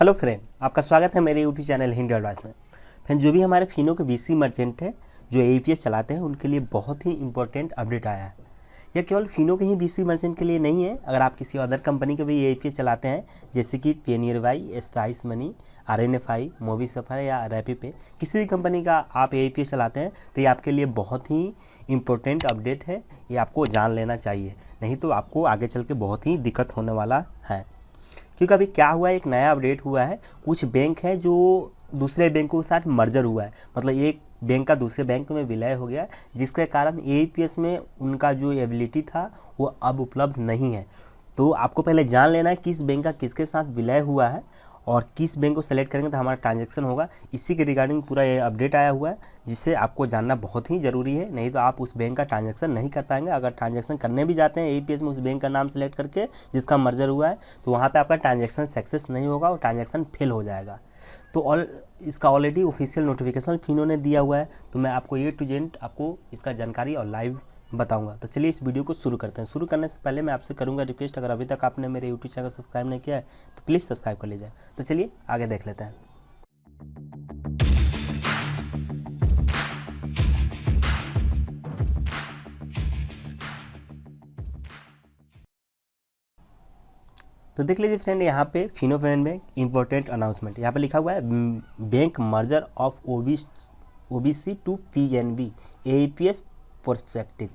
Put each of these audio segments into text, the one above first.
Hello friend, आपका स्वागत है मेरे यूट्यूब चैनल हिंदी एडवाइस में। फ्रेंड, जो भी हमारे फिनो के बीसी मर्चेंट है जो एईपीएस चलाते हैं उनके लिए बहुत ही इंपॉर्टेंट अपडेट आया है। यह केवल फिनो के ही बीसी मर्चेंट के लिए नहीं है, अगर आप किसी अदर कंपनी के भी एईपीएस चलाते हैं जैसे कि पेनियरवाई, स्पाइस मनी, आरएनएफआई, मूवी सफर या रैपीपे, किसी भी कंपनी का आप एईपीएस चलाते हैं तो ये आपके लिए बहुत ही इंपॉर्टेंट अपडेट है। ये आपको जान लेना चाहिए, नहीं तो आपको आगे चल के बहुत ही दिक्कत होने वाला है। क्योंकि अभी क्या हुआ है, एक नया अपडेट हुआ है। कुछ बैंक है जो दूसरे बैंकों के साथ मर्जर हुआ है, मतलब एक बैंक का दूसरे बैंक में विलय हो गया है, जिसके कारण एईपीएस में उनका जो एबिलिटी था वो अब उपलब्ध नहीं है। तो आपको पहले जान लेना है किस बैंक का किसके साथ विलय हुआ है और किस बैंक को सेलेक्ट करेंगे तो हमारा ट्रांजैक्शन होगा। इसी के रिगार्डिंग पूरा ये अपडेट आया हुआ है, जिससे आपको जानना बहुत ही ज़रूरी है, नहीं तो आप उस बैंक का ट्रांजैक्शन नहीं कर पाएंगे। अगर ट्रांजैक्शन करने भी जाते हैं एईपीएस में उस बैंक का नाम सेलेक्ट करके जिसका मर्जर हुआ है, तो वहाँ पे आपका ट्रांजैक्शन सक्सेस नहीं होगा और ट्रांजैक्शन फेल हो जाएगा। तो इसका ऑलरेडी ऑफिशियल नोटिफिकेशन फिनो ने दिया हुआ है, तो मैं आपको ये टू जेड आपको इसका जानकारी और लाइव बताऊंगा। तो चलिए इस वीडियो को शुरू करते हैं। शुरू करने से पहले मैं आपसे करूंगा रिक्वेस्ट, अगर अभी तक आपने मेरे यूट्यूब चैनल सब्सक्राइब नहीं किया है तो प्लीज़ सब्सक्राइब कर लीजिए। तो चलिए आगे देख लेते हैं। तो देख लीजिए फ्रेंड, यहाँ पे Fino payment bank important announcement यहाँ पे लिखा हुआ है, bank merger of OBC to PNB AEPS prospective.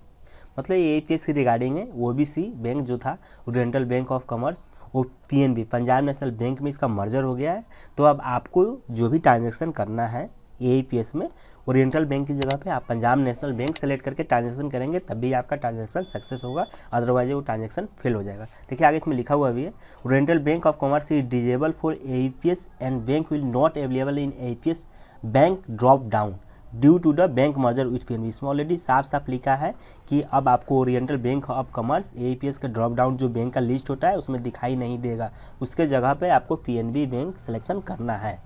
मतलब ये एईपीएस की रिगार्डिंग है। ओबीसी बैंक जो था ओरिएंटल बैंक ऑफ कॉमर्स, वो पीएनबी पंजाब नेशनल बैंक में इसका मर्जर हो गया है। तो अब आपको जो भी ट्रांजैक्शन करना है एईपीएस में, ओरिएंटल बैंक की जगह पे आप पंजाब नेशनल बैंक सेलेक्ट करके ट्रांजैक्शन करेंगे, तभी आपका ट्रांजैक्शन सक्सेस होगा, अदरवाइज वो ट्रांजैक्शन फेल हो जाएगा। देखिए आगे इसमें लिखा हुआ भी है, Oriental bank of commerce is disable for AEPS and bank will not available in AEPS bank drop down due to the bank merger with PNB. इसमें ऑलरेडी साफ साफ लिखा है कि अब आपको Oriental bank of commerce AEPS का drop down जो बैंक का लिस्ट होता है उसमें दिखाई नहीं देगा, उसके जगह पे आपको पीएनबी बैंक सिलेक्शन करना है।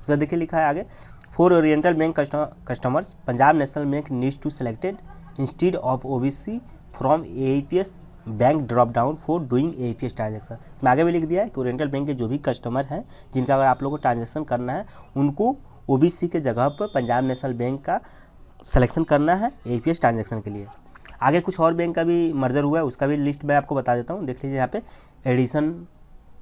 उसका देखिए लिखा है आगे, for Oriental bank customers Punjab national bank needs to selected instead of OBC from AEPS bank drop down for doing AEPS transaction. इसमें आगे भी लिख दिया है कि ओरिएंटल बैंक के जो भी कस्टमर हैं जिनका अगर आप लोगों को ट्रांजेक्शन करना है, उनको ओबीसी के जगह पर पंजाब नेशनल बैंक का सिलेक्शन करना है एईपीएस ट्रांजैक्शन के लिए। आगे कुछ और बैंक का भी मर्जर हुआ है, उसका भी लिस्ट मैं आपको बता देता हूँ। देख लीजिए यहाँ पे addition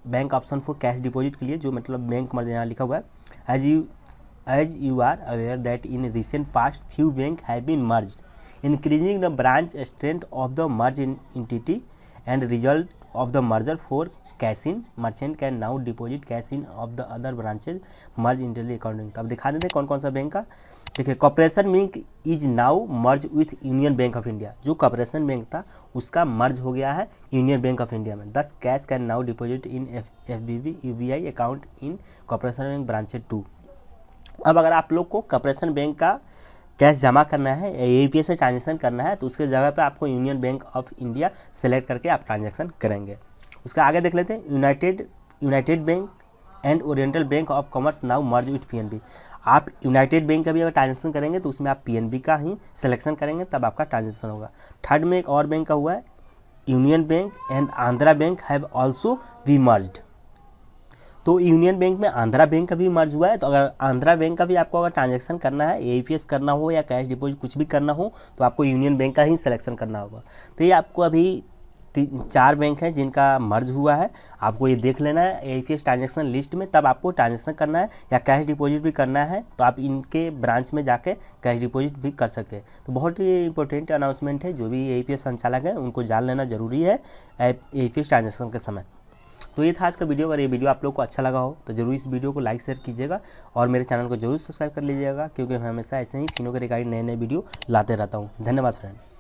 bank option for cash deposit के लिए, जो मतलब बैंक मर्जर यहाँ लिखा हुआ है, as you are aware that in recent past few bank have been merged increasing the branch strength of the merge entity and result of the merger for cash in merchant can now deposit cash in of the other branches merge internally accounting. तो अब दिखा देते हैं कौन कौन सा bank का। देखिए, corporation bank is now merge with union bank of India. जो कॉर्पोरेशन बैंक था उसका मर्ज हो गया है यूनियन बैंक ऑफ इंडिया में। दस cash can now deposit in FBB UBI account in corporation bank branches 2। अब अगर आप लोग को कॉर्पोरेशन बैंक का कैश जमा करना है, एईपीएस से ट्रांजेक्शन करना है, तो उसके जगह पे आपको union bank of India select करके आप ट्रांजेक्शन करेंगे। उसका आगे देख लेते हैं, United bank and oriental bank of commerce now merge with PNB. आप यूनाइटेड बैंक का भी अगर ट्रांजेक्शन करेंगे तो उसमें आप पीएनबी का ही सिलेक्शन करेंगे, तब आपका ट्रांजेक्शन होगा। थर्ड में एक और बैंक का हुआ है, union bank and Andhra bank have also be merged. तो यूनियन बैंक में आंध्रा बैंक का भी मर्ज हुआ है। तो अगर आंध्रा बैंक का भी आपको अगर ट्रांजैक्शन करना है, एईपीएस करना हो या कैश डिपॉजिट कुछ भी करना हो, तो आपको यूनियन बैंक का ही सिलेक्शन करना होगा। तो ये आपको अभी 4 बैंक हैं जिनका मर्ज हुआ है, आपको ये देख लेना है एईपीएस ट्रांजैक्शन लिस्ट में, तब आपको ट्रांजैक्शन करना है या कैश डिपॉजिट भी करना है तो आप इनके ब्रांच में जाके कैश डिपॉजिट भी कर सके। तो बहुत ही इंपॉर्टेंट अनाउंसमेंट है, जो भी एईपीएस संचालक है उनको जान लेना जरूरी है एईपीएस ट्रांजैक्शन के समय। तो ये था आज का वीडियो। अगर ये वीडियो आप लोग को अच्छा लगा हो तो जरूर इस वीडियो को लाइक शेयर कीजिएगा और मेरे चैनल को जरूर सब्सक्राइब कर लीजिएगा, क्योंकि मैं हमेशा ऐसे ही फिनो के रिगार्डिंग नए नए वीडियो लाते रहता हूँ। धन्यवाद फ्रेंड।